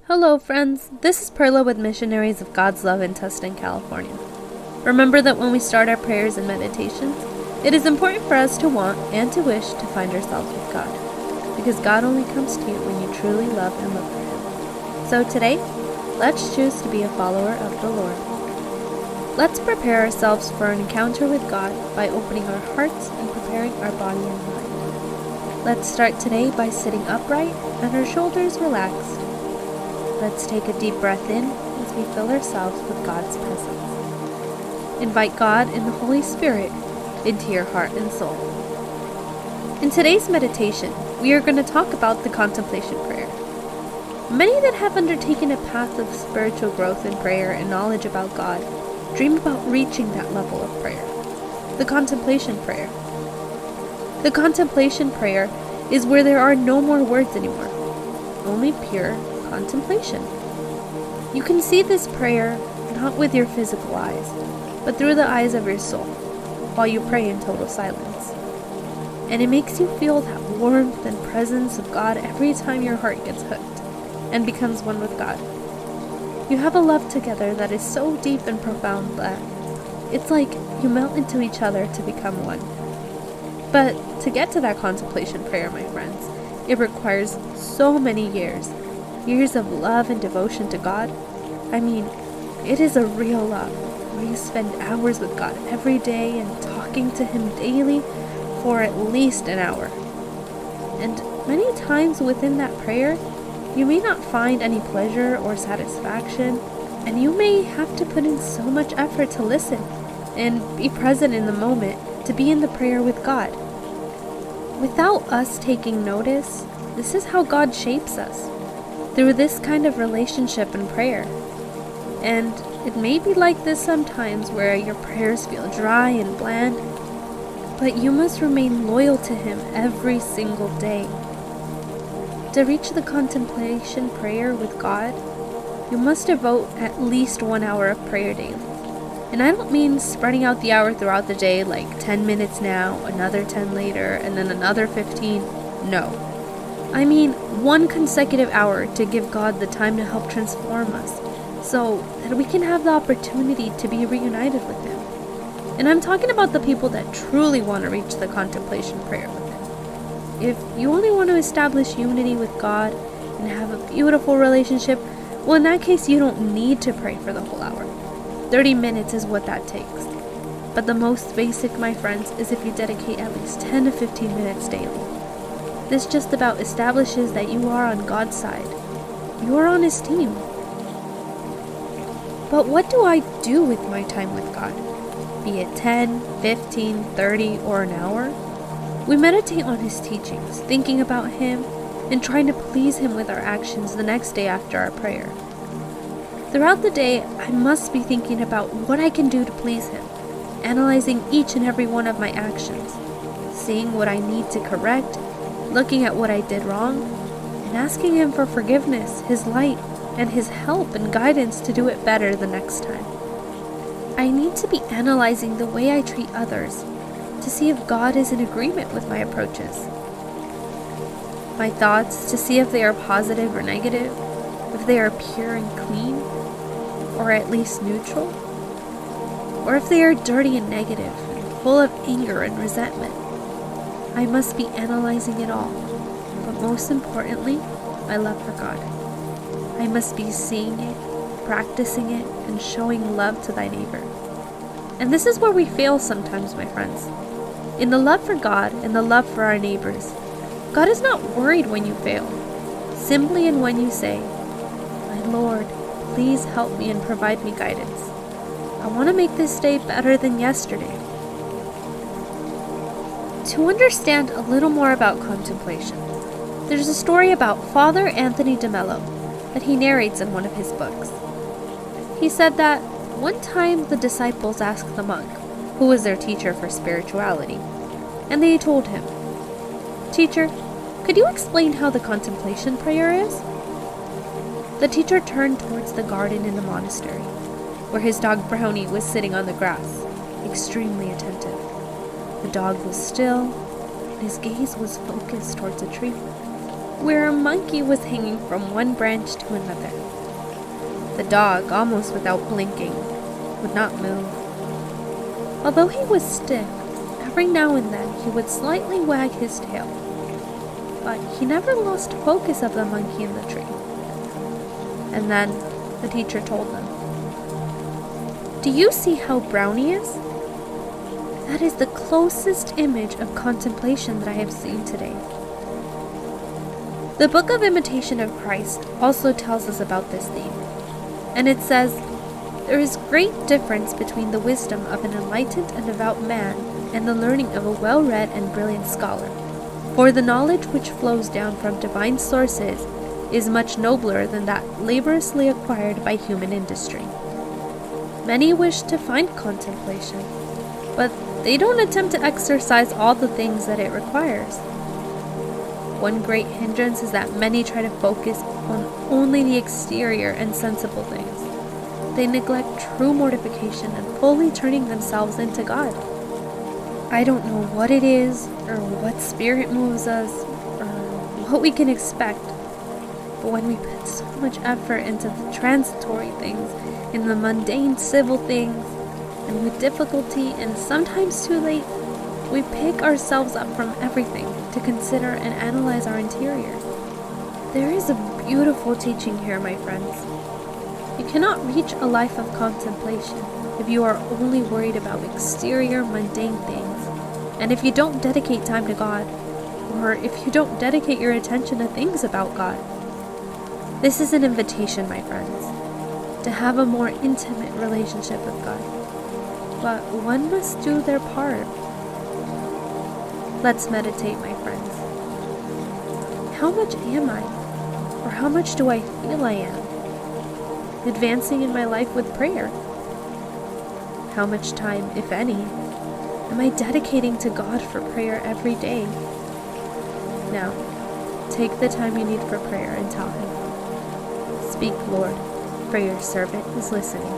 Hello friends, this is Perla with Missionaries of God's Love in Tustin, California. Remember that when we start our prayers and meditations, it is important for us to want and to wish to find ourselves with God, because God only comes to you when you truly love and live for Him. So today, let's choose to be a follower of the Lord. Let's prepare ourselves for an encounter with God by opening our hearts and preparing our body and mind. Let's start today by sitting upright and our shoulders relaxed. Let's take a deep breath in as we fill ourselves with God's presence. Invite God and the Holy Spirit into your heart and soul. In today's meditation, we are going to talk about the contemplation prayer. Many that have undertaken a path of spiritual growth in prayer and knowledge about God dream about reaching that level of prayer. The contemplation prayer. The contemplation prayer is where there are no more words anymore, only pure contemplation. You can see this prayer not with your physical eyes, but through the eyes of your soul, while you pray in total silence. And it makes you feel that warmth and presence of God every time your heart gets hooked and becomes one with God. You have a love together that is so deep and profound that it's like you melt into each other to become one. But to get to that contemplation prayer, my friends, it requires so many years of love and devotion to God. I mean, it is a real love where you spend hours with God every day and talking to Him daily for at least an hour. And many times within that prayer, you may not find any pleasure or satisfaction, and you may have to put in so much effort to listen and be present in the moment to be in the prayer with God. Without us taking notice, this is how God shapes us, through this kind of relationship and prayer. And it may be like this sometimes where your prayers feel dry and bland, but you must remain loyal to Him every single day. To reach the contemplation prayer with God, you must devote at least 1 hour of prayer daily. And I don't mean spreading out the hour throughout the day, like 10 minutes now, another 10 later, and then another 15. No. I mean 1 consecutive hour to give God the time to help transform us, so that we can have the opportunity to be reunited with Him. And I'm talking about the people that truly want to reach the contemplation prayer with Him. If you only want to establish unity with God and have a beautiful relationship, well, in that case you don't need to pray for the whole hour. 30 minutes is what that takes. But the most basic, my friends, is if you dedicate at least 10 to 15 minutes daily. This just about establishes that you are on God's side. You are on His team. But what do I do with my time with God? Be it 10, 15, 30, or an hour? We meditate on His teachings, thinking about Him, and trying to please Him with our actions the next day after our prayer. Throughout the day, I must be thinking about what I can do to please Him, analyzing each and every one of my actions, seeing what I need to correct, looking at what I did wrong, and asking Him for forgiveness, His light, and His help and guidance to do it better the next time. I need to be analyzing the way I treat others to see if God is in agreement with my approaches. My thoughts to see if they are positive or negative, if they are pure and clean, or at least neutral, or if they are dirty and negative and full of anger and resentment. I must be analyzing it all, but most importantly, my love for God. I must be seeing it, practicing it, and showing love to thy neighbor. And this is where we fail sometimes, my friends. In the love for God and the love for our neighbors, God is not worried when you fail, simply in when you say, "My Lord, please help me and provide me guidance. I want to make this day better than yesterday." To understand a little more about contemplation, there's a story about Father Anthony de Mello that he narrates in one of his books. He said that one time the disciples asked the monk, who was their teacher for spirituality, and they told him, "Teacher, could you explain how the contemplation prayer is?" The teacher turned towards the garden in the monastery, where his dog Brownie was sitting on the grass, extremely attentive. The dog was still, and his gaze was focused towards a tree. where a monkey was hanging from one branch to another. The dog, almost without blinking, would not move. Although he was stiff, every now and then he would slightly wag his tail, but he never lost focus of the monkey in the tree. And then the teacher told them, "Do you see how brown he is? That is the closest image of contemplation that I have seen today." The book of Imitation of Christ also tells us about this theme, and it says, "There is great difference between the wisdom of an enlightened and devout man and the learning of a well-read and brilliant scholar. For the knowledge which flows down from divine sources is much nobler than that laboriously acquired by human industry." Many wish to find contemplation, but they don't attempt to exercise all the things that it requires. One great hindrance is that many try to focus on only the exterior and sensible things. They neglect true mortification and fully turning themselves into God. I don't know what it is, or what spirit moves us, or what we can expect, but when we put so much effort into the transitory things, in the mundane civil things, and with difficulty and sometimes too late, we pick ourselves up from everything to consider and analyze our interior. There is a beautiful teaching here, my friends. You cannot reach a life of contemplation if you are only worried about exterior, mundane things, and if you don't dedicate time to God, or if you don't dedicate your attention to things about God. This is an invitation, my friends, to have a more intimate relationship with God. But one must do their part. Let's meditate, my friends. How much am I, or how much do I feel I am, advancing in my life with prayer? How much time, if any, am I dedicating to God for prayer every day? Now, take the time you need for prayer and tell Him, "Speak, Lord, for your servant is listening."